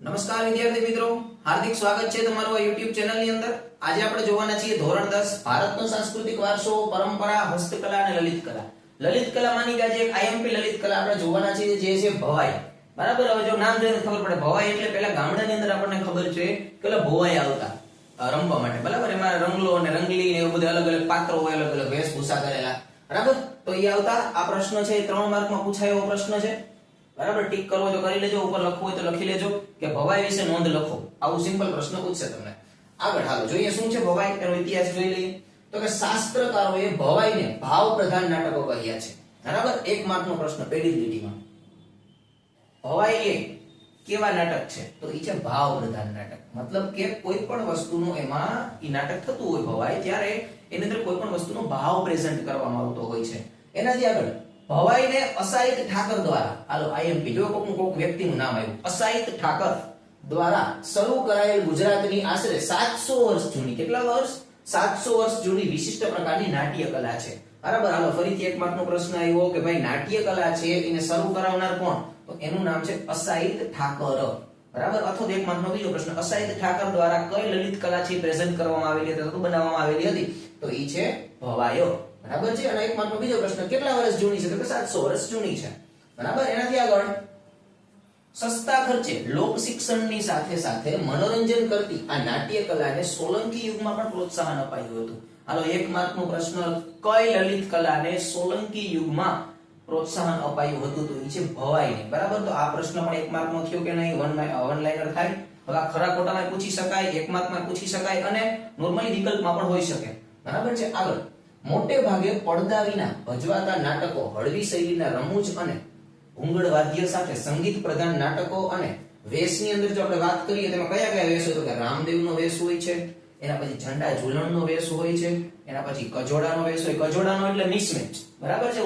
નમસ્કાર વિદ્યાર્થી મિત્રો, હાર્દિક સ્વાગત છે તમારું આ YouTube ચેનલ ની અંદર। આજે આપણે જોવાના છીએ ધોરણ 10 ભારતનો સાંસ્કૃતિક વારસો, પરંપરા, હસ્તકલા અને લલિત કલા। લલિત કલામાંની આજે એક IMP લલિત કલા આપણે જોવાના છીએ જે છે ભવાઈ। બરાબર, હવે જો નામ જોઈને ખબર પડે ભવાઈ એટલે પેલા ગામડાની અંદર આપણને ખબર છે કે ઓલા ભવાઈ આવતા રમવા માટે, બરાબર। એમાં રંગલો અને રંગલી ને એવું બધું અલગ અલગ પાત્રો હોય, અલગ અલગ વેશભૂષા કરેલા, બરાબર। તો એ આવતા આ પ્રશ્ન છે 3 માર્કમાં પૂછાય એવો પ્રશ્ન છે, બરાબર। ટીક કરવો તો કરી લેજો, ઉપર લખવું હોય તો લખી લેજો કે ભવાઈ વિશે નોંધ લખો। આવું સિમ્પલ પ્રશ્ન પૂછશે તમને। આગળ હાલો જોઈએ શું છે ભવાઈ, એનો ઇતિહાસ જોઈ લઈએ। તો કે શાસ્ત્રકારોએ ભવાઈને ભાવ પ્રધાન નાટકો કહ્યા છે, બરાબર। 1 માર્કનો પ્રશ્ન પેલી લીટીમાં। ભવાઈ એ કેવા નાટક છે? તો એ છે ભાવ પ્રધાન નાટક। મતલબ કે કોઈ પણ વસ્તુનું એમાં ઈ નાટક થતું હોય ભવાઈ, ત્યારે એની અંદર કોઈ પણ વસ્તુનો ભાવ પ્રેઝન્ટ કરવામાં આવતો હોય છે। એનાથી આગળ ભવાઈને અસાહિત ઠાકર દ્વારા, હાલો IMP જો કોક વ્યક્તિનું નામ આવ્યું, અસાહિત ઠાકર દ્વારા શરૂ કરાયેલ ગુજરાતની આશરે 700 વર્ષ જૂની, કેટલા વર્ષ? 700 વર્ષ જૂની વિશિષ્ટ પ્રકારની નાટ્ય કલા છે, બરાબર। હાલો ફરીથી 1 માર્કનો પ્રશ્ન આવ્યો કે ભાઈ નાટ્ય કલા છે એને શરૂ કરાવનાર કોણ? તો એનું નામ છે અસાહિત ઠાકર, બરાબર। અથવા 1 માર્કનો બીજો પ્રશ્ન, અસાહિત ઠાકર દ્વારા કઈ લલિત કલા છે પ્રેઝન્ટ કરવામાં આવેલી હતી, બનાવવામાં આવેલી હતી? તો ઈ છે ભવાયો, બરાબર છે। અને 1 માર્કનો બીજો પ્રશ્ન, કેટલા વર્ષ જૂની છે? તો કે 700 વર્ષ જૂની છે, બરાબર। એનાથી આગળ સસ્તા ખર્ચે લોક શિક્ષણની સાથે સાથે મનોરંજન કરતી આ નાટ્ય કલાને સોલંકી યુગમાં પણ પ્રોત્સાહન અપાયું હતું। હાલો 1 માર્કનો પ્રશ્ન, કઈ લલિત કલાને સોલંકી યુગમાં પ્રોત્સાહન અપાયું હતું? તો એ છે ભવાઈને, બરાબર। તો આ પ્રશ્ન પણ 1 માર્કનો થયો કે નહીં? વન લાઇનર થાય। હવે આ ખરા ખોટામાં પૂછી શકાય, 1 માર્કમાં પૂછી શકાય અને નોર્મલી વિકલ્પમાં પણ હોઈ શકે, બરાબર છે। આગળ મોટે ભાગે પડદા વિના ભજવાતા નાટકો, હળવી શૈલીના રમૂજ અને ઘૂંઘળ વાદ્ય સાથે સંગીત પ્રધાન નાટકો અને વેશની અંદર જો આપણે વાત કરીએ તેમાં કયા કયા વેશ હોય? તો કે રામદેવનો વેશ હોય છે, એના પછી ઝંડા ઝૂલણનો વેશ હોય છે, એના પછી કજોડાનો વેશ હોય। કજોડાનો એટલે મિસમેચ, બરાબર છે।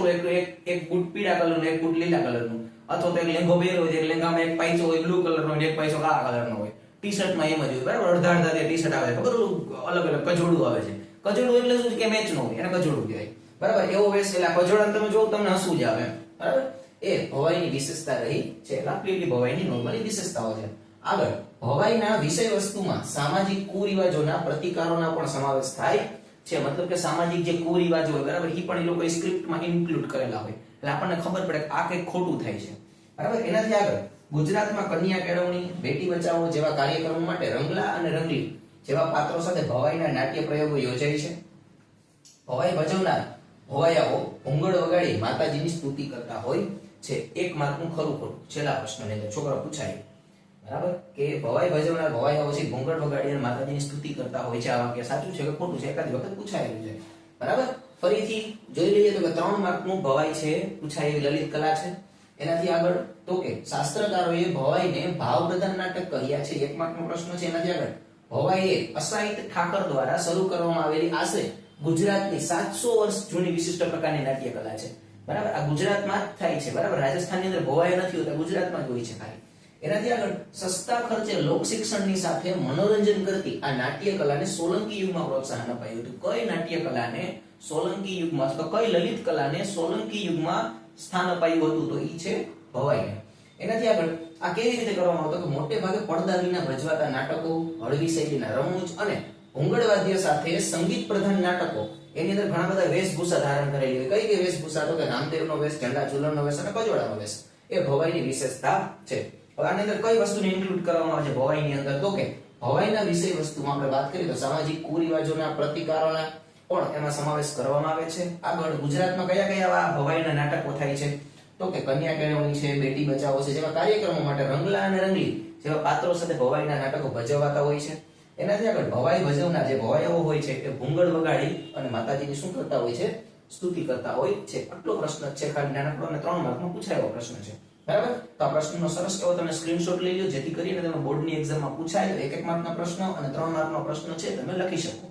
એક બૂટ પીળા કલરનું, એક બૂટ લીલા કલરનું, અથવા તો એક લેંઘો પહેર્યો હોય, એક લેંઘામાં એક પાયચો હોય બ્લુ કલરનો અને એક પાયચો કાળા કલરનો હોય। ટી-શર્ટમાં એમ જ હોય, બરાબર। અડધા અડધા ટી-શર્ટ આવે છે, ખબર? અલગ અલગ કજોડું આવે છે। કજોડું એટલે શું કે મેચ નો હોય, એને કજોડું કહેવાય, બરાબર। એવો વેશ એટલે કજોડાને તમે જોવો તમને હસવું જ આવે, બરાબર। એ ભવાઈની વિશેષતા રહી છે, લાપલીલી ભવાઈની નોર્મલી વિશેષતાઓ છે। આગળ ભવાઈના વિષય વસ્તુમાં સામાજિક કુરિવાજોના પ્રતિકારોના પણ સમાવેશ થાય છે। મતલબ કે સામાજિક જે કુરિવાજો હોય, બરાબર, એ પણ એ લોકો સ્ક્રિપ્ટમાં ઇન્ક્લુડ કરેલા હોય, એટલે આપણને ખબર પડે કે આ કંઈક ખોટું થાય છે, બરાબર। એનાથી આગળ ગુજરાતમાં કન્યા કેળવણી, બેટી બચાવો જેવા કાર્યક્રમો માટે રંગલા અને રંગલી જેવા પાત્રો સાથે ભવાઈના નાટ્ય પ્રયોગો યોજાય છે। ભવાઈ ભજવનાર ભવાયાઓ ભૂંગળ વગાડી માતાજીની સ્તુતિ કરતા હોય છે। 1 માર્કનું ખરું ખોટું છેલ્લા પ્રશ્નની અંદર છોકરા પૂછાય, બરાબર, કે ભવાઈ ભજવનાર ભવાયાઓ છે ભૂંગળ વગાડી અને માતાજીની સ્તુતિ કરતા હોય છે। આ વાક્ય સાચું છે કે ખોટું છે? એકાદી વખત પૂછાયેલું છે, બરાબર। ફરીથી જોઈ લઈએ તો કે 3 માર્કનું ભવાઈ છે પૂછાયેલી લલિત કલા છે। એનાથી આગળ તો કે શાસ્ત્રકારોએ ભવાઈને ભાવ પ્રધાન નાટક કહ્યા છે, 1 માર્કનો પ્રશ્ન છે। એનાથી આગળ ભવાઈએ અસાહિત ઠાકર દ્વારા શરૂ કરવામાં આવેલી આશરે ગુજરાતની 700 વર્ષ જૂની વિશિષ્ટ પ્રકારની નાટ્ય કલા છે, બરાબર। આ ગુજરાતમાં જ થાય છે, બરાબર। રાજસ્થાનની અંદર ભવાઈ નથી હોતા, ગુજરાતમાં જ હોય છે ખાલી। એનાથી આગળ સસ્તા ખર્ચે લોક શિક્ષણની સાથે મનોરંજન કરતી આ નાટ્ય કલાને સોલંકી યુગમાં પ્રોત્સાહન અપાયું હતું। કઈ નાટ્ય કલાને સોલંકી યુગમાં, તો કઈ લલિત કલાને સોલંકી યુગમાં સ્થાન અપાયું હતું? તો ઈ છે ભવાઈને। એનાથી આગળ આ કેવી રીતે કરવામાં આવતું? કે મોટે ભાગે પડદા વિના ભજવાતા નાટકો, હળવી શૈલીના રમૂજ અને ઘૂંઘળ વાદ્ય સાથે સંગીત પ્રધાન નાટકો, એની અંદર ઘણા બધા વેશભૂષા ધારણ કરેલી હોય। કઈ વેશભૂષા? તો કે રામદેવનો વેશ, ઝંડા ઝૂલણનો વેશ અને કજોડાનો વેશ, એ ભવાઈની વિશેષતા છે। હવે આની અંદર કઈ વસ્તુને ઇન્ક્લુડ કરવામાં આવે છે ભવાઈની અંદર? તો કે ભવાઈના વિષય વસ્તુમાં આપણે વાત કરીએ તો સામાજિક કુરિવાજોના પ્રતિકારોના પણ એમાં સમાવેશ કરવામાં આવે છે। આગળ ગુજરાતમાં કયા કયા ભવાઈના નાટકો થાય છે? તો કે કન્યા કેળવણી છે, બેટી બચાવો છે જેવા કાર્યક્રમો માટે રંગલા અને રંગલી જેવા પાત્રો સાથે ભવાઈના નાટકો ભજવાતા હોય છે। એનાથી આગળ ભવાઈ ભજવનાર જે ભવાયાઓ હોય છે એ ભૂંગળ વગાડી અને માતાજીની શું કરતા હોય છે? સ્તુતિ કરતા હોય છે। આટલો પ્રશ્ન છે, ખાલી નાનકડો અને 3 માર્કનો પૂછાયેલો પ્રશ્ન છે, બરાબર। તો આ પ્રશ્નનો સરસ એવો તમે સ્ક્રીનશોટ લઈ લો, જેથી કરીને તમે બોર્ડની એક્ઝામમાં પૂછાય 1-1 માર્કના પ્રશ્ન અને 3 માર્કનો પ્રશ્ન છે તમે લખી શકો।